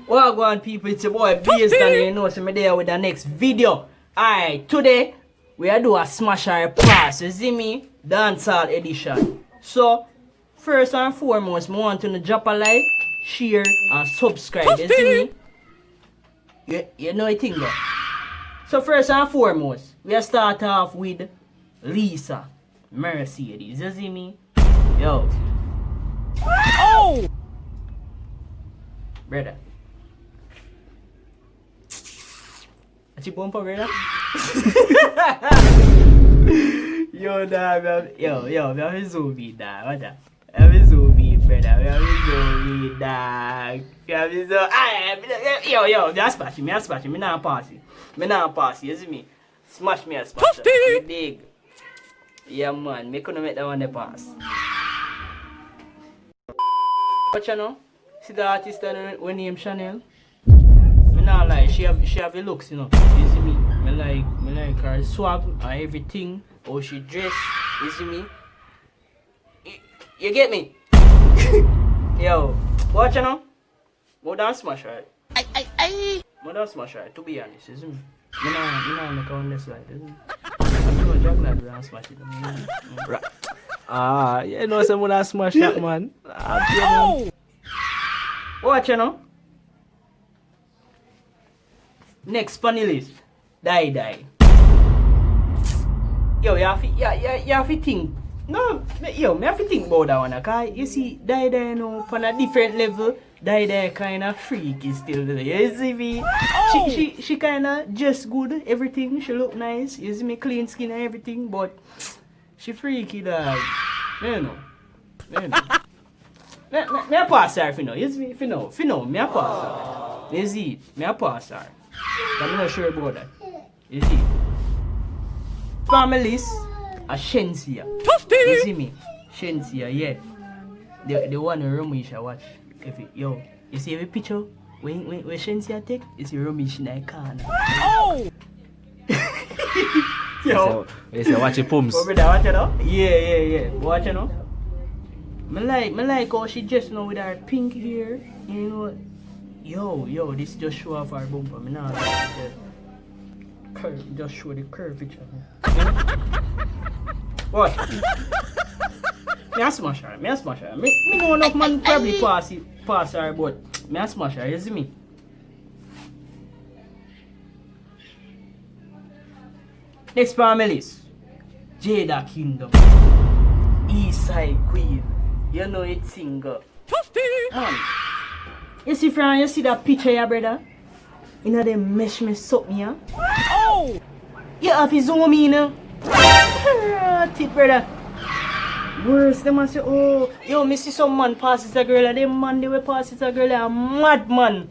Well, go on, people, it's your boy Blaze, and you know, so me there with the next video. Alright, today we are do a smash or pass. You see me? Dancehall edition. So, first and foremost, I want to drop a like, share, and subscribe. You see me? You know it, thing though. So, first and foremost, we are start off with Lisa Mercedes. You see me? Yo. Oh! Brother. That's your bumper, brother? Yo, dog, yo, we have a zoom in, dog. What that? We have a zoom in, brother. We have a zoom in, dog. We have a zoom. Yo, me a smash him. Me not pass it. You see me? Smash me a smash. You dig? Yeah, man. Me couldn't make that one the pass. What you know? See the artist that we name Chanel? Me not lie, she have the looks, you know. You see me? Me like her swag and everything, how she dress, you see me? You get me? Yo, watch you know? More than smash her. More than smash her, to be honest, you see me? Me not make on this life, you see me? I'm going to drag like that and smash it. Right. Ah, you know someone that smash that man. Oh! Watch you know? Next panelist, Die. Yo, you have to think. No, yo, me have to think about that one, okay? You see, Die, you know, on a different level, Die kind of freaky still. You see me? She kind of just good, everything. She look nice. You see me, clean skin and everything, but she freaky, dog. You know. Me a pass her, if you know. You see me? If you know, me a pass her. You see it? Me a pass her. I'm not sure about that. You see? Families are Shensia. You see me? Shensia, yeah. The one in Romisha watch. Yo, you see every picture? When Shensia take, you see Romish in that corner. Oh! Yo. You see watch your pumps. Watch you know? Yeah. Watch you know? Me like how she just know with her pink hair. You know? Yo, this just show off our bumper. Me nah just show the curvature. What? Me a smash her. Me know enough man probably pass her, but me a smash her. You see me? Next families, Jada Kingdom, Eastside Queen. You know it singer. Man. You see, Fran, you see that picture here, brother? You know, they mesh something here. Oh! You have to zoom in, tip, brother. Worse, they must say, oh, yo, me see some man passes a girl, and them man, they will pass it a girl, a mad man.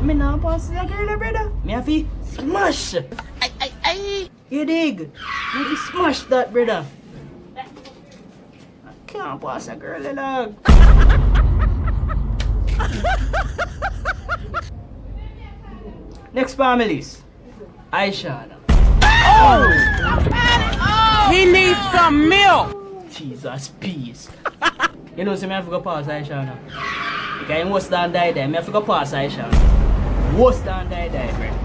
Me not pass it a girl, brother. Me have to smash. You dig? Me have to smash that, brother. I can't pass a girl, dog. Next families, Aisha. Oh! He needs some milk. Jesus, peace. You know, so me have to go pass Aisha now. Because I'm worse than Die. Me have to go pass Aisha. Worse than Die, friend.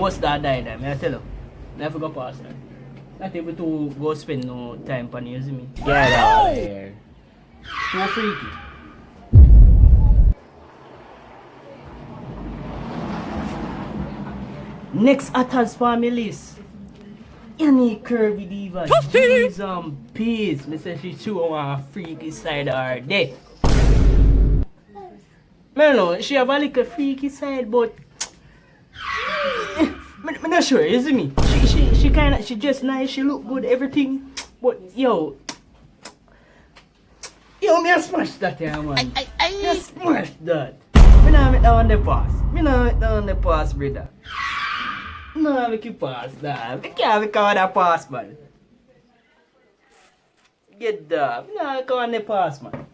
Worse than Die. Me I tell you. Me have to go pass her. Not able to go spend no time on you, see me? Get out of here. Too freaky. Next Atas families. Any curvy diva. Jeez peace. Me say she show a freaky side of her day. Me know she have a little freaky side, but I'm not sure, you see me? She just nice, she look good, everything. But yo, me a smash that here, man. Me a smash that. Me not make that on the pass. Brother. No, make you pass that. Me can't make that pass, man. Get that. Me not make on the pass, man.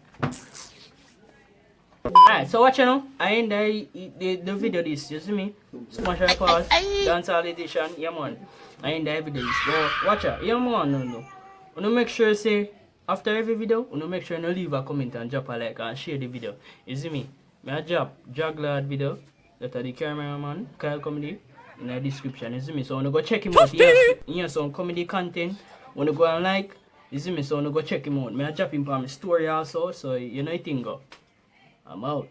Alright, so what you know? I end the video this, you see me? Smash and pass, Dancehall edition, yeah man. I end the video this. But watch out, yeah man, no. You make sure say after every video, you make sure you leave a comment and drop a like and share the video. You see me? I drop Jaglad video that are the cameraman, Kyle Comedy, in the description, you see me? So when you go check him out, he has some comedy content. When you go and like, you see me? So when you go check him out, I drop him for my story also, so you know it go. I'm out.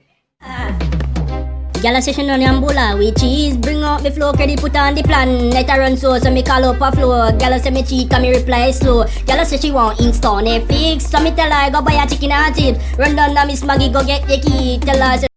Gyal a session on Yambula with cheese. Bring out me flow, credit put on the plan. Let her run so me call up a flow. Gyal a say me cheat and me reply slow. Gyal a say she want install Netflix. So me tell her go buy a chicken and chips. Run down to Miss Maggie go get the key. Tell her say